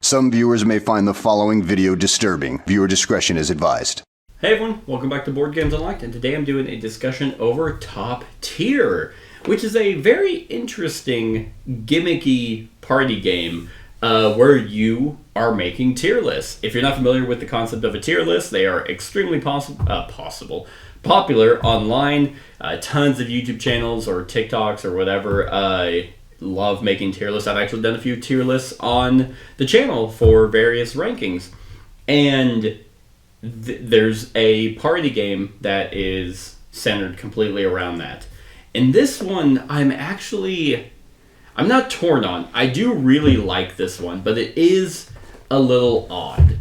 Some viewers may find the following video disturbing. Viewer discretion is advised. Hey everyone, welcome back to Board Games Unlocked, and today I'm doing a discussion over Top Tier, which is a very interesting, gimmicky party game where you are making tier lists. If you're not familiar with the concept of a tier list, they are extremely popular online. Tons of YouTube channels or TikToks or whatever love making tier lists. I've actually done a few tier lists on the channel for various rankings. And there's a party game that is centered completely around that. And this one, I'm not torn on. I do really like this one, but it is a little odd.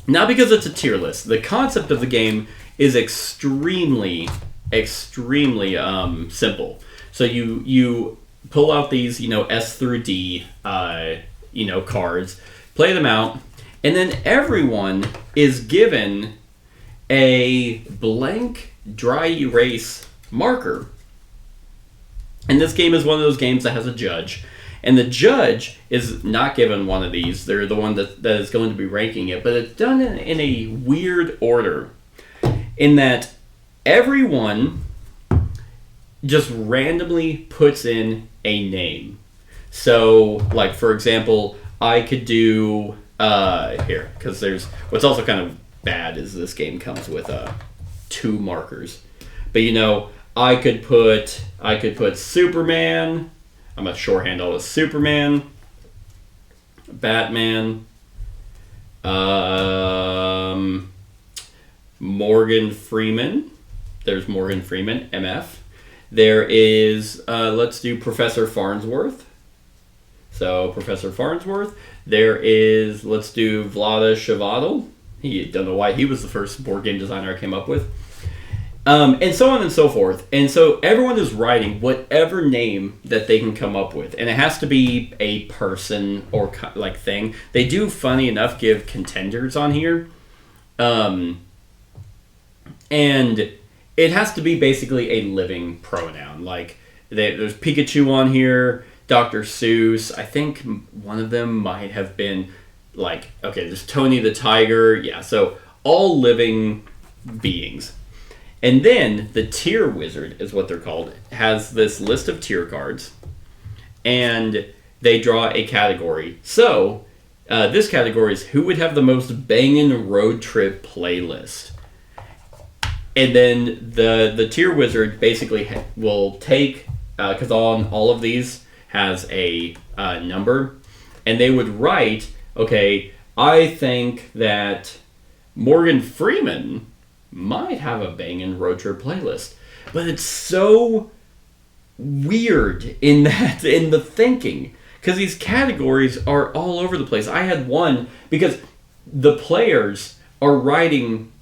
Not because it's a tier list. The concept of the game is extremely simple. So you pull out these, S through D, cards, play them out, and then everyone is given a blank dry erase marker. And this game is one of those games that has a judge. And the judge is not given one of these. They're the one that is going to be ranking it. But it's done in a weird order. In that everyone just randomly puts in a name. So, like, for example, I could do... here, because what's also kind of bad is this game comes with 2 markers. But I could put Superman. I'm gonna shorthand all this: Superman, Batman, Morgan Freeman. There's Morgan Freeman, MF. There is let's do Professor Farnsworth. So Professor Farnsworth. There is, let's do Vlaada Chvátil. Don't know why he was the first board game designer I came up with. And so on and so forth. And so everyone is writing whatever name that they can come up with. And it has to be a person or thing. They do, funny enough, give contenders on here. And it has to be basically a living pronoun. Like, there's Pikachu on here. Dr. Seuss. I think one of them might have been there's Tony the Tiger. Yeah, so all living beings. And then the tier wizard is what they're called, has this list of tier cards, and they draw a category. So this category is who would have the most bangin' road trip playlist. And then the tier wizard basically will take, because on all of these has a number, and they would write, okay, I think that Morgan Freeman might have a bangin' road trip playlist. But it's so weird in the thinking, because these categories are all over the place. I had one, because the players are writing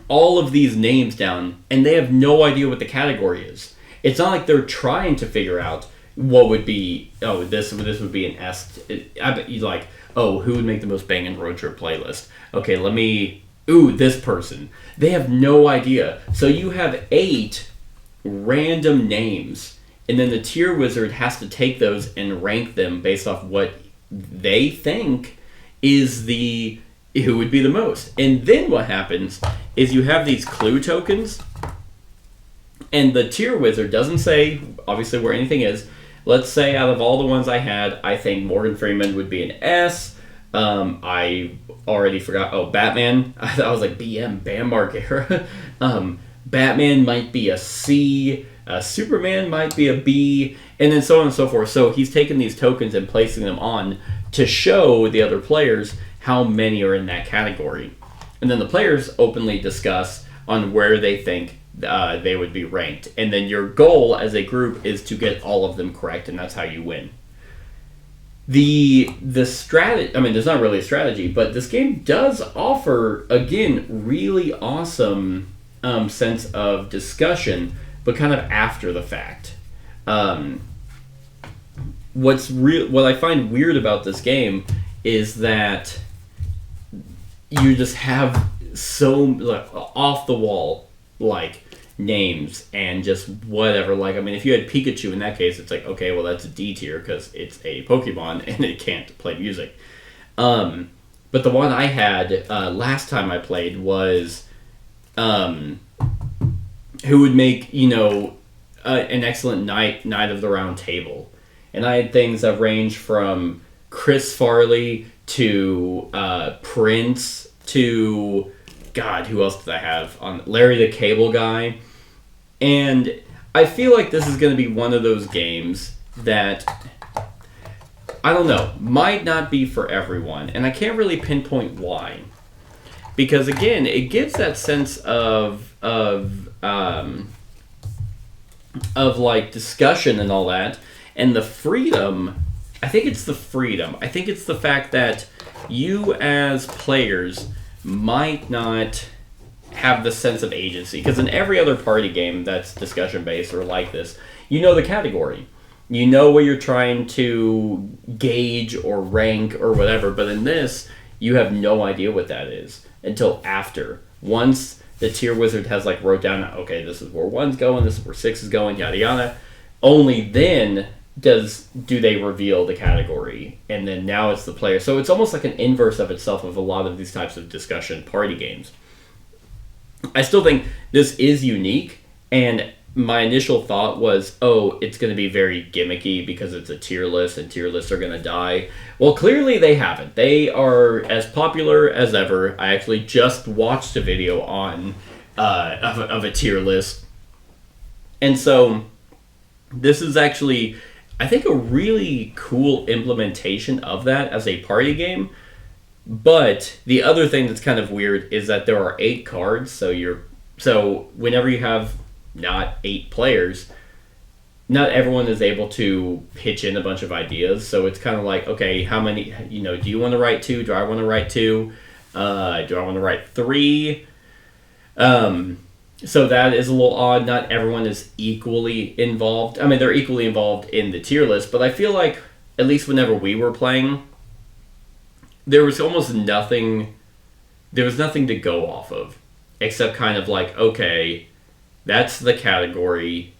all of these names down, and they have no idea what the category is. It's not like they're trying to figure out what would be, this would be an S. I bet you who would make the most banging road trip playlist? Okay, this person. They have no idea. So you have 8 random names, and then the tier wizard has to take those and rank them based off what they think is who would be the most. And then what happens is you have these clue tokens, and the tier wizard doesn't say, obviously, where anything is. Let's say out of all the ones I had, I think Morgan Freeman would be an S. I already forgot. Batman. I was like BM, Bam Margera. Batman might be a C. Superman might be a B. And then so on and so forth. So he's taking these tokens and placing them on to show the other players how many are in that category. And then the players openly discuss on where they think they would be ranked. And then your goal as a group is to get all of them correct, and that's how you win. The strategy, there's not really a strategy, but this game does offer, again, really awesome sense of discussion, but kind of after the fact. What I find weird about this game is that you just have so off the wall, names and just whatever. Like, I mean, if you had Pikachu in that case, it's like, okay, well, that's a D tier because it's a Pokemon and it can't play music. But the one I had last time I played was who would make, an excellent Knight of the Round Table. And I had things that range from Chris Farley to Prince to, God, who else did I have? On Larry the Cable Guy. And I feel like this is going to be one of those games that, I don't know, might not be for everyone. And I can't really pinpoint why. Because, again, it gives that sense of like discussion and all that. And the freedom, I think it's the freedom. I think it's the fact that you as players might not have the sense of agency. Because in every other party game that's discussion based or like this, you know the category. You know what you're trying to gauge or rank or whatever. But in this, you have no idea what that is until after. Once the tier wizard has like wrote down, okay, this is where 1's going, this is where 6 is going, yada yada. Only then do they reveal the category, and then now it's the player. So it's almost like an inverse of itself of a lot of these types of discussion party games. I still think this is unique, and my initial thought was, it's going to be very gimmicky because it's a tier list and tier lists are going to die. Well, clearly they haven't. They are as popular as ever. I actually just watched a video on of a tier list, and so this is actually, I think, a really cool implementation of that as a party game. But the other thing that's kind of weird is that there are 8 cards, so whenever you have not 8 players, not everyone is able to pitch in a bunch of ideas. So it's kind of like, okay, how many, do you want to write 2? Do I want to write 2? Do I want to write 3? So that is a little odd. Not everyone is equally involved. I mean, they're equally involved in the tier list, but I feel like, at least whenever we were playing, there was almost nothing, there was nothing to go off of, except kind of like, okay, that's the category.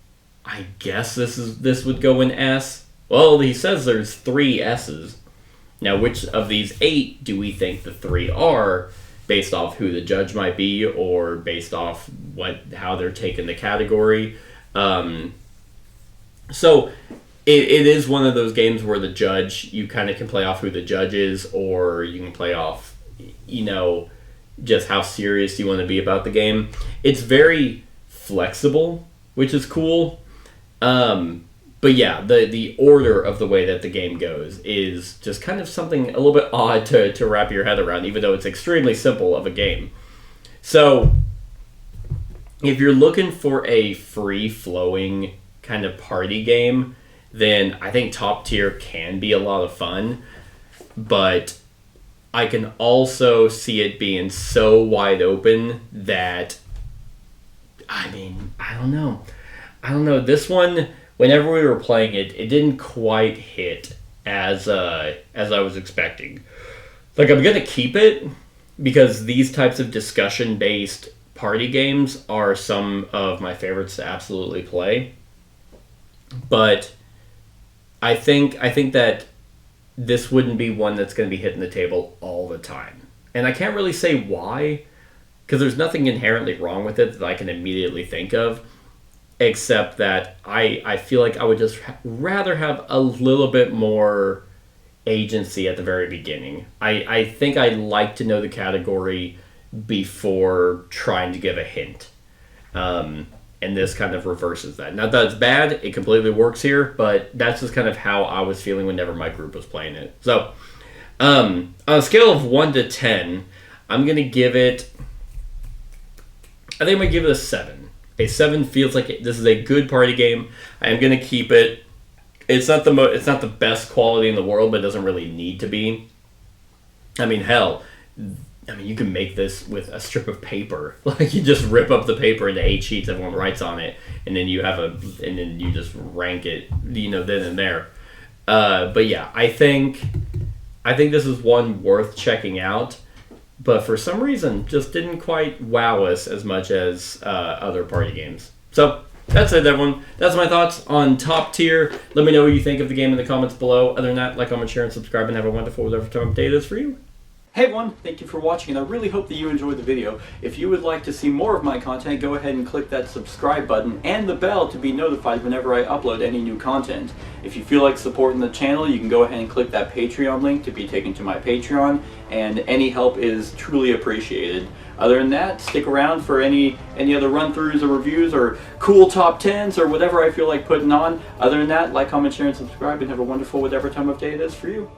I guess this would go in S. Well, he says there's 3 S's. Now, which of these 8 do we think the 3 are, based off who the judge might be, or based off how they're taking the category? So it is one of those games where the judge, you kind of can play off who the judge is, or you can play off, just how serious you want to be about the game. It's very flexible, which is cool. But yeah, the order of the way that the game goes is just kind of something a little bit odd to wrap your head around, even though it's extremely simple of a game. So if you're looking for a free-flowing kind of party game, then I think Top Tier can be a lot of fun. But I can also see it being so wide open that, I mean, I don't know. This one, whenever we were playing it, it didn't quite hit as I was expecting. Like, I'm gonna keep it because these types of discussion-based party games are some of my favorites to absolutely play. But I think that this wouldn't be one that's going to be hitting the table all the time. And I can't really say why, because there's nothing inherently wrong with it that I can immediately think of, except that I feel like I would just rather have a little bit more agency at the very beginning. I think I'd like to know the category before trying to give a hint. And this kind of reverses that. Not that it's bad, it completely works here, but that's just kind of how I was feeling whenever my group was playing it. So, on a scale of 1 to 10, I'm going to give it, I think I'm going to give it a 7. A 7 feels like this is a good party game. I am going to keep it. It's not the best quality in the world, but it doesn't really need to be. I mean, hell, you can make this with a strip of paper. Like, you just rip up the paper into 8 sheets, everyone writes on it, and then you just rank it, then and there. But yeah, I think this is one worth checking out. but for some reason just didn't quite wow us as much as other party games. So that's it, everyone. That's my thoughts on Top Tier. Let me know what you think of the game in the comments below. Other than that, like, comment, share, and subscribe, and have a wonderful whatever time of day it is for you. Hey everyone, thank you for watching, and I really hope that you enjoyed the video. If you would like to see more of my content, go ahead and click that subscribe button and the bell to be notified whenever I upload any new content. If you feel like supporting the channel, you can go ahead and click that Patreon link to be taken to my Patreon, and any help is truly appreciated. Other than that, stick around for any other run-throughs or reviews or cool top 10s or whatever I feel like putting on. Other than that, like, comment, share, and subscribe, and have a wonderful whatever time of day it is for you.